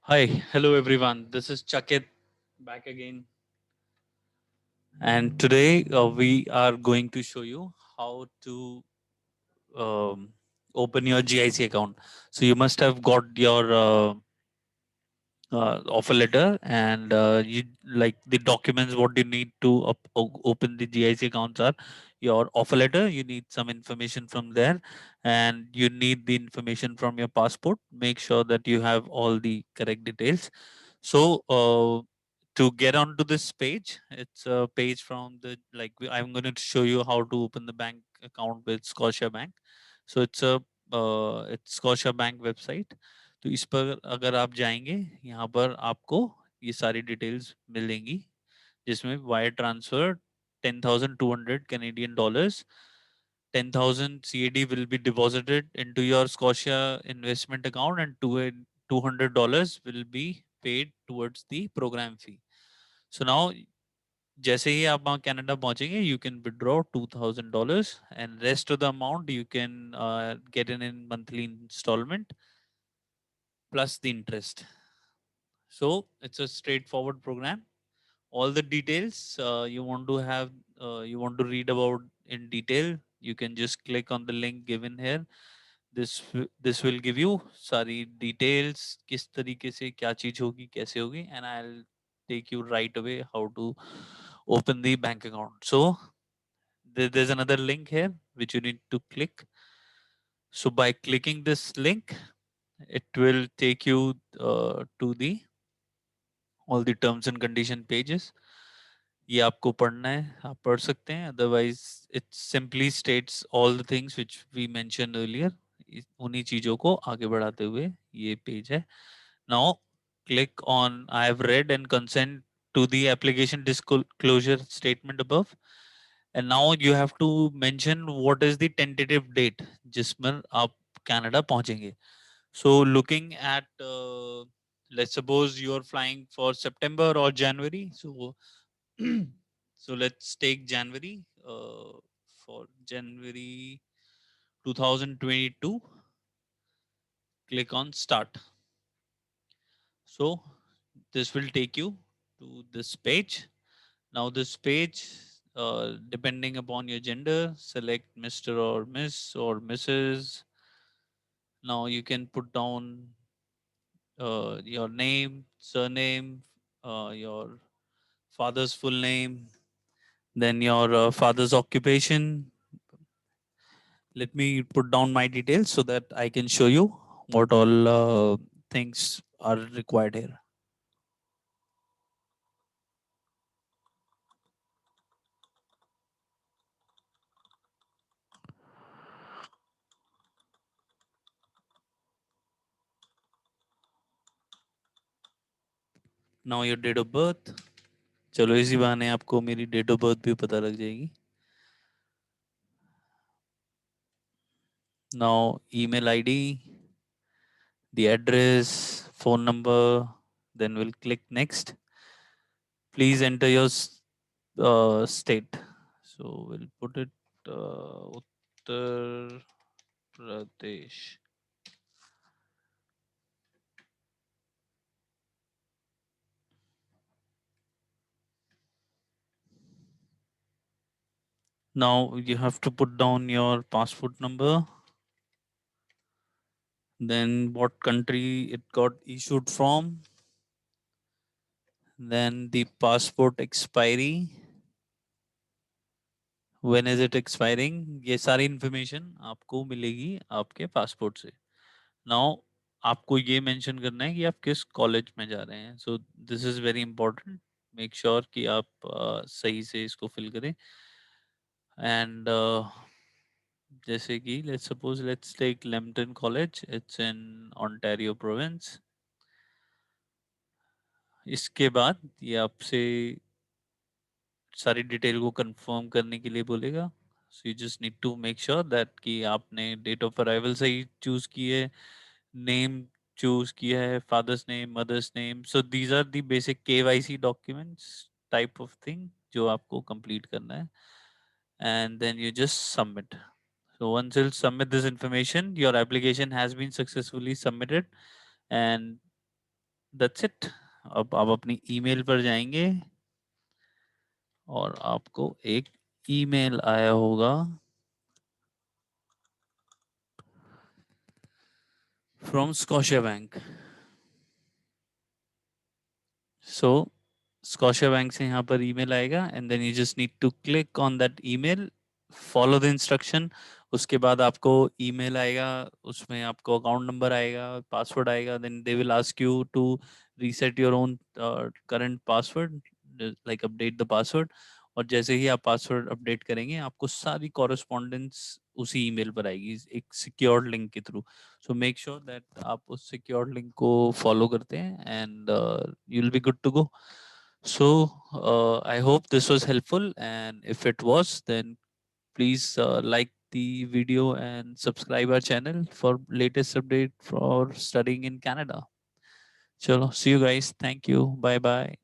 Hi, hello everyone. This is Chakit back again. And today we are going to show you how to um, open your GIC account. So you must have got your offer letter and you like the documents what you need to open the GIC accounts are your offer letter. You need some information from there and you need the information from your passport. Make sure that you have all the correct details. So to get onto this page, it's a page from the I'm going to show you how to open the bank account with Scotia Bank. So it's Scotia Bank website. तो इस पर अगर आप जाएंगे यहाँ पर आपको ये सारी डिटेल्स मिलेंगी जिसमें wire transfer 10,200 Canadian dollars, 10,000 CAD will be deposited into your Scotia investment account and $200 will be paid towards the program fee. So now जैसे ही आप वहाँ कनाडा पहुंचेंगे you can withdraw $2,000 and rest of the amount you can get in monthly installment plus the interest. So it's a straightforward program. All the details you want to read about in detail, you can just click on the link given here. This will give you सारी details किस तरीके से क्या चीज होगी कैसे होगी and I'll take you right away how to open the bank account. So there's another link here which you need to click. So by clicking this link, it will take you to the all the terms and condition pages. ये आपको पढ़ना है आप पढ़ सकते हैं otherwise it simply states all the things which we mention earlier उन्हीं चीजों को आगे बढ़ाते हुए ये पेज है now click on I have read and consent to the application disclosure statement above and now you have to mention what is the tentative date जिसमें आप कनाडा पहुंचेंगे so looking at let's suppose you're flying for September or January. So so let's take January. For January 2022, click on start. So this will take you to this page. Now this page, depending upon your gender, select Mr. or Miss or Mrs. Now you can put down your name, surname, your father's full name, then your father's occupation. Let me put down my details so that I can show you what all things are required here. Now your date of birth. चलो इसी बहाने आपको मेरी date of birth भी पता लग जाएगी. Now email ID, the address, phone number, then we'll click next. Please enter your state. So we'll put it Uttar Pradesh. Now you have to put down your passport number, then what country it got issued from, then the passport expiry, when is it expiring, ये सारी information आपको मिलेगी आपके passport से. Now आपको ये mention करना है कि आप किस college में जा रहे हैं. So this is very important. Make sure कि आप सही से इसको fill करें. And जैसे कि let's take Lambton College. It's in Ontario province. इसके बाद ये आपसे सारी डिटेल को कंफर्म करने के लिए बोलेगा. So you just need to make sure that कि आपने डेट ऑफ अराइवल सही चूज की है, नेम चूज किया है, father's name, mother's name. So these are the basic KYC documents type of thing जो आपको कंप्लीट करना है and then you just submit. So once you'll submit this information, your application has been successfully submitted and that's it. अब आप अपनी email पर जाएंगे और आपको एक ईमेल आया होगा from Scotiabank. So Scotiabank से यहाँ पर ईमेल आएगा and then you just need to click on that email, follow the instruction. उसके बाद आपको ईमेल आएगा, उसमें आपको अकाउंट नंबर आएगा, पासवर्ड आएगा, then they will ask you to reset your own current password, like update the password. और जैसे ही आप पासवर्ड अपडेट करेंगे आपको सारी कॉरेस्पॉन्डेंस उसी ईमेल पर आएगी एक सिक्योर्ड लिंक के थ्रू। सो मेक श्योर दैट आप उस सिक्योर्ड लिंक को फॉलो करते हैं and you will be good to go. So, I hope this was helpful, and if it was, then please like the video and subscribe our channel for latest update for studying in Canada. Chalo, see you guys. Thank you. Bye bye.